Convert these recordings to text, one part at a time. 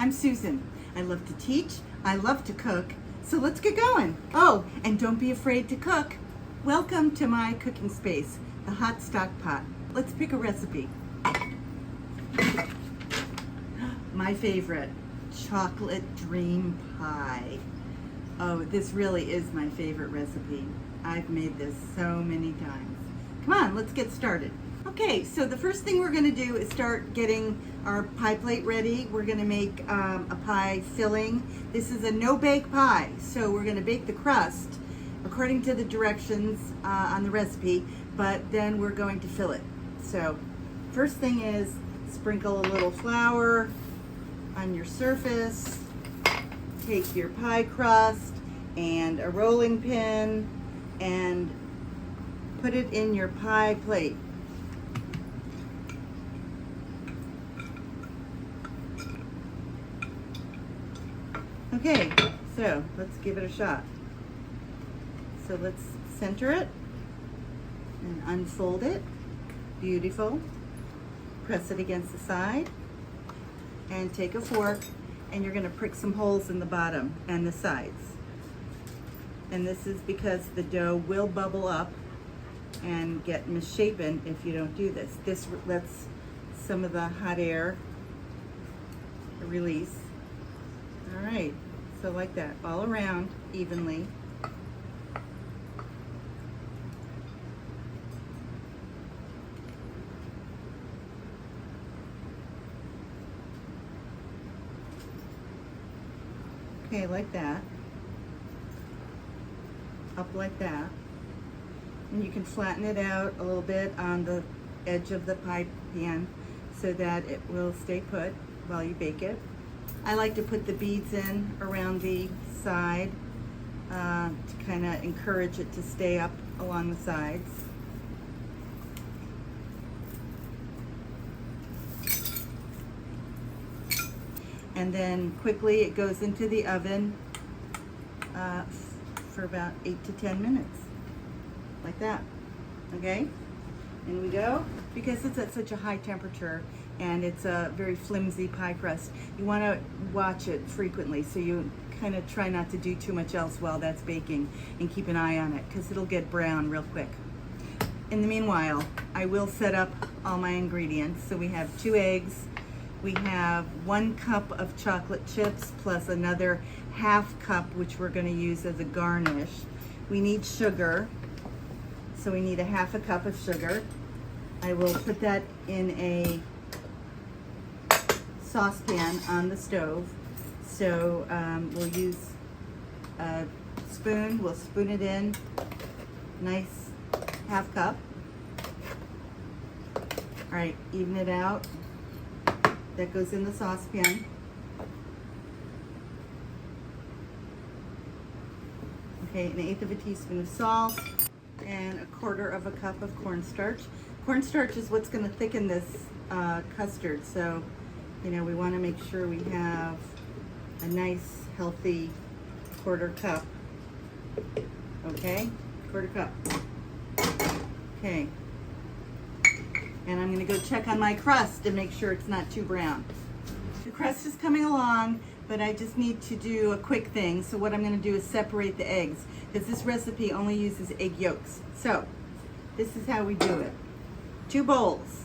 I'm Susan. I love to teach, I love to cook, so let's get going. Oh, and don't be afraid to cook. Welcome to my cooking space, the hot stock pot. Let's pick a recipe. My favorite, chocolate dream pie. Oh, this really is my favorite recipe. I've made this so many times. Come on, let's get started. Okay, so the first thing we're gonna do is start getting our pie plate ready. We're gonna make a pie filling. This is a no-bake pie, so we're gonna bake the crust according to the directions on the recipe, but then we're going to fill it. So first thing is sprinkle a little flour on your surface. Take your pie crust and a rolling pin and put it in your pie plate. Okay, so let's give it a shot. So let's center it and unfold it. Beautiful. Press it against the side and take a fork, and you're going to prick some holes in the bottom and the sides. And this is because the dough will bubble up and get misshapen if you don't do this. This lets some of the hot air release. All right, so like that, all around evenly. Okay, like that. Up like that. And you can flatten it out a little bit on the edge of the pie pan so that it will stay put while you bake it. I like to put the beads in around the side to kind of encourage it to stay up along the sides. And then quickly it goes into the oven for about 8 to 10 minutes, like that. Okay, in we go. Because it's at such a high temperature and it's a very flimsy pie crust, you want to watch it frequently so you kind of try not to do too much else while that's baking, and keep an eye on it because it'll get brown real quick. In the meanwhile, I will set up all my ingredients. So we have 2 eggs. We have 1 cup of chocolate chips plus another ½ cup, which we're going to use as a garnish. We need sugar, so we need a ½ cup of sugar. I will put that in a saucepan on the stove. So we'll use a spoon. We'll spoon it in, nice ½ cup. All right, even it out. That goes in the saucepan. Okay, 1/8 of a teaspoon of salt and 1/4 of a cup of cornstarch. Cornstarch is what's going to thicken this custard, so you know we want to make sure we have a nice healthy 1/4 cup. Okay, 1/4 cup. Okay. And I'm going to go check on my crust and make sure it's not too brown. The crust is coming along, but I just need to do a quick thing. So what I'm going to do is separate the eggs, because this recipe only uses egg yolks. So this is how we do it. 2 bowls.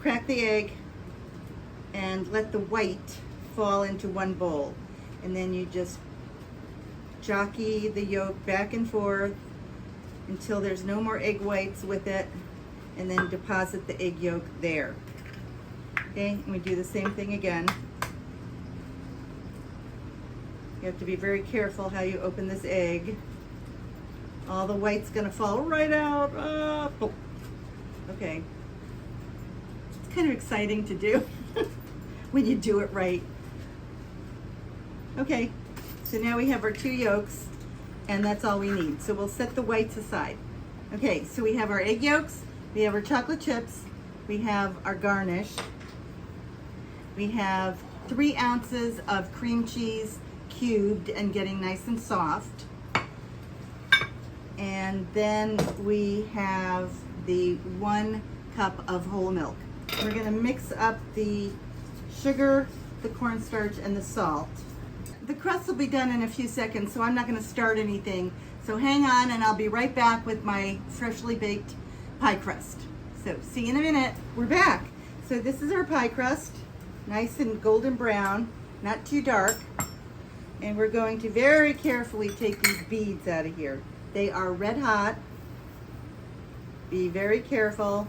Crack the egg and let the white fall into 1 bowl. And then you just jockey the yolk back and forth until there's no more egg whites with it. And then deposit the egg yolk there. Okay, and we do the same thing again. You have to be very careful how you open this egg. All the white's gonna fall right out. Oh. Okay. It's kind of exciting to do when you do it right. Okay, so now we have our 2 yolks, and that's all we need. So we'll set the whites aside. Okay, so we have our egg yolks, we have our chocolate chips, we have our garnish, we have 3 ounces of cream cheese cubed and getting nice and soft. And then we have the 1 cup of whole milk. We're gonna mix up the sugar the cornstarch and the salt. The crust will be done in a few seconds, so I'm not going to start anything. So hang on, and I'll be right back with my freshly baked pie crust. So see you in a minute. We're back. So this is our pie crust, nice and golden brown, not too dark. And we're going to very carefully take these beads out of here. They are red hot. Be very careful.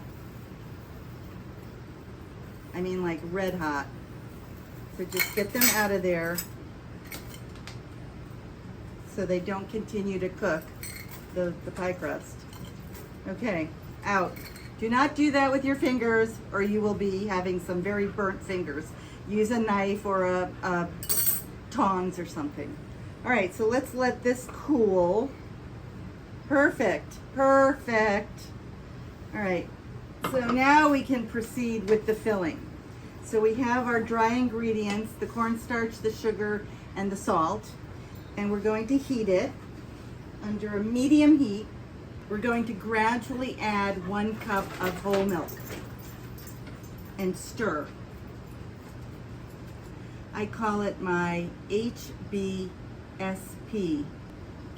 I mean like red hot. So just get them out of there so they don't continue to cook the pie crust. Okay, out. Do not do that with your fingers or you will be having some very burnt fingers. Use a knife or a tongs or something. All right, so let's let this cool. Perfect, perfect. All right, so now we can proceed with the filling. So we have our dry ingredients, the cornstarch, the sugar, and the salt. And we're going to heat it under a medium heat. We're going to gradually add 1 cup of whole milk and stir. I call it my HBSP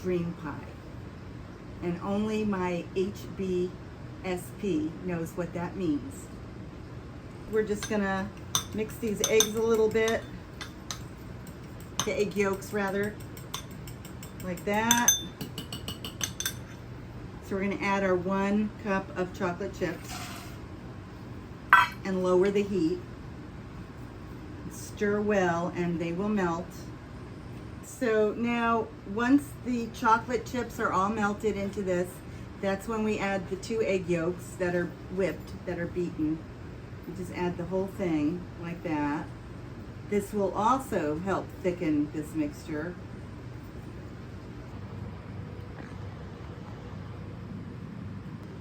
dream pie. And only my HBSP knows what that means. We're just gonna mix these eggs a little bit, the egg yolks rather, like that. So we're gonna add our 1 cup of chocolate chips and lower the heat. Stir well and they will melt. So now once the chocolate chips are all melted into this, that's when we add the 2 egg yolks that are whipped, that are beaten. We just add the whole thing like that. This will also help thicken this mixture.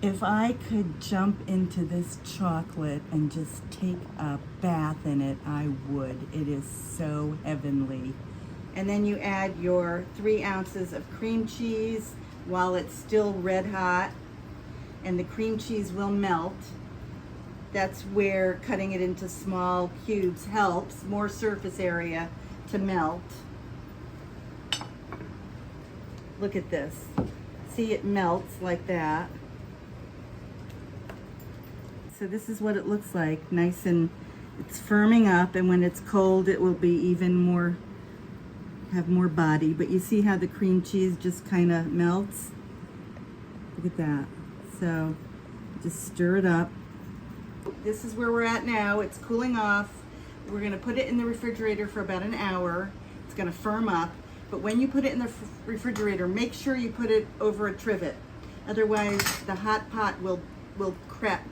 If I could jump into this chocolate and just take a bath in it, I would. It is so heavenly. And then you add your 3 ounces of cream cheese while it's still red hot, and the cream cheese will melt. That's where cutting it into small cubes helps, more surface area to melt. Look at this. See, it melts like that. So this is what it looks like, nice and it's firming up, and when it's cold it will be even more, have more body. But you see how the cream cheese just kind of melts? Look at that. So just stir it up. This is where we're at now. It's cooling off. We're gonna put it in the refrigerator for about an hour. It's gonna firm up. But when you put it in the refrigerator, make sure you put it over a trivet. Otherwise the hot pot will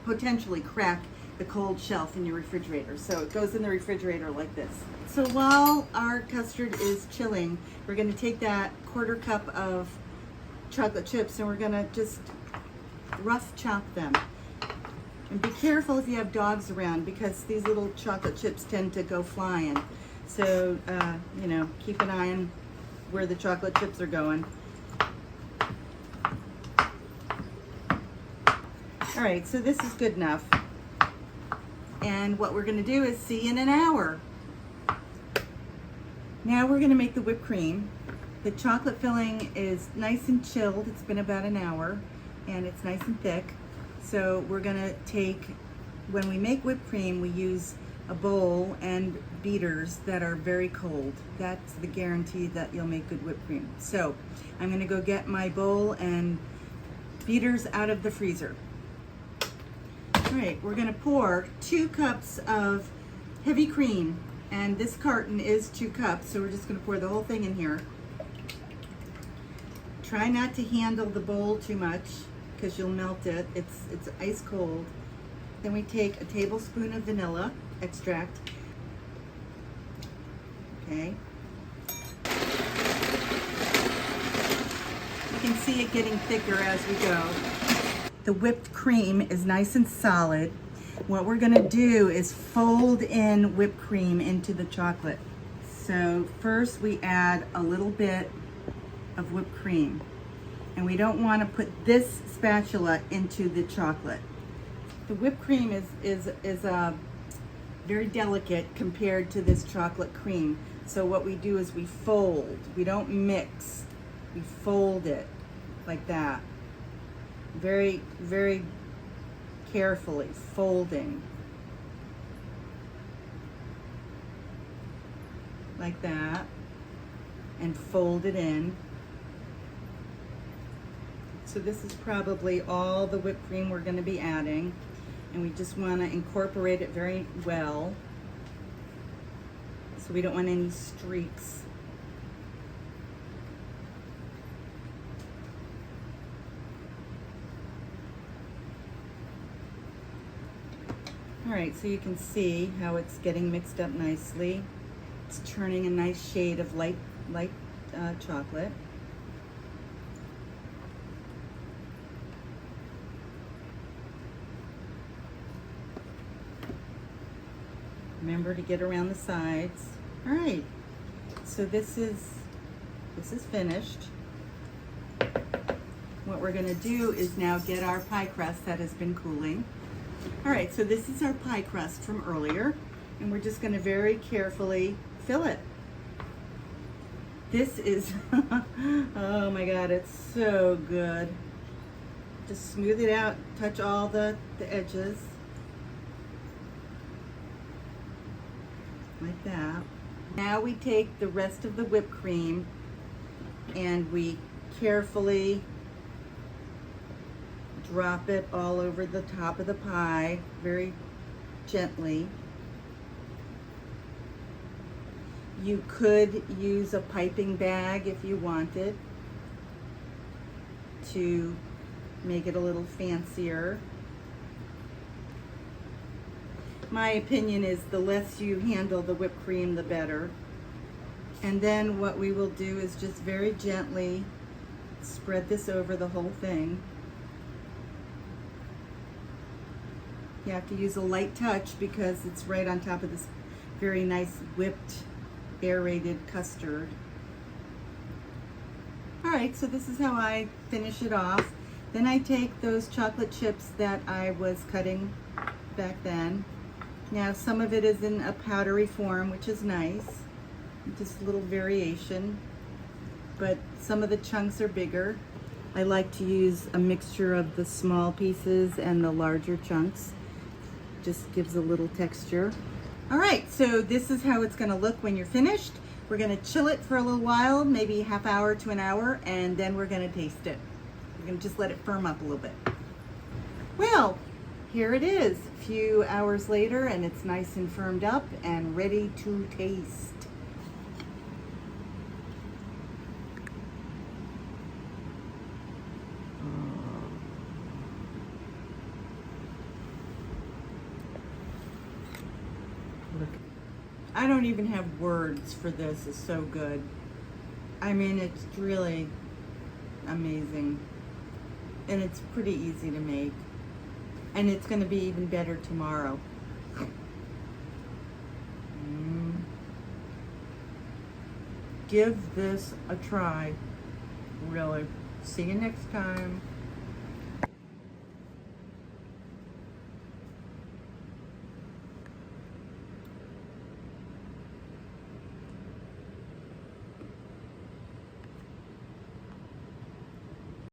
potentially crack the cold shelf in your refrigerator. So it goes in the refrigerator like this. So while our custard is chilling, we're gonna take that 1/4 cup of chocolate chips and we're gonna just rough chop them. And be careful if you have dogs around, because these little chocolate chips tend to go flying. So, you know, keep an eye on where the chocolate chips are going. All right, so this is good enough. And what we're gonna do is see in an hour. Now we're gonna make the whipped cream. The chocolate filling is nice and chilled. It's been about an hour and it's nice and thick. So we're gonna take, when we make whipped cream, we use a bowl and beaters that are very cold. That's the guarantee that you'll make good whipped cream. So I'm gonna go get my bowl and beaters out of the freezer. All right, we're gonna pour 2 cups of heavy cream, and this carton is 2 cups, so we're just gonna pour the whole thing in here. Try not to handle the bowl too much because you'll melt it. It's ice cold. Then we take a tablespoon of vanilla extract. Okay. You can see it getting thicker as we go. The whipped cream is nice and solid. What we're gonna do is fold in whipped cream into the chocolate. So first we add a little bit of whipped cream. And we don't wanna put this spatula into the chocolate. The whipped cream is very delicate compared to this chocolate cream. So what we do is we fold. We don't mix. We fold it like that. Very, very carefully folding. Like that. And fold it in. So this is probably all the whipped cream we're going to be adding, and we just want to incorporate it very well, so we don't want any streaks. All right, so you can see how it's getting mixed up nicely. It's turning a nice shade of light chocolate. Remember to get around the sides. All right, so this is finished. What we're gonna do is now get our pie crust that has been cooling. All right, so this is our pie crust from earlier, and we're just gonna very carefully fill it. This is, oh my God, it's so good. Just smooth it out, touch all the edges. Like that. Now we take the rest of the whipped cream and we carefully drop it all over the top of the pie, very gently. You could use a piping bag if you wanted to make it a little fancier. My opinion is the less you handle the whipped cream, the better. And then what we will do is just very gently spread this over the whole thing. You have to use a light touch because it's right on top of this very nice whipped, aerated custard. All right, so this is how I finish it off. Then I take those chocolate chips that I was cutting back then. Now some of it is in a powdery form, which is nice. Just a little variation, but some of the chunks are bigger. I like to use a mixture of the small pieces and the larger chunks. Just gives a little texture. All right, so this is how it's gonna look when you're finished. We're gonna chill it for a little while, maybe half hour to an hour, and then we're gonna taste it. We're gonna just let it firm up a little bit. Well, here it is, a few hours later, and it's nice and firmed up and ready to taste. Look, I don't even have words for this. It's so good. I mean, it's really amazing, and it's pretty easy to make. And it's going to be even better tomorrow. Give this a try, really. See you next time.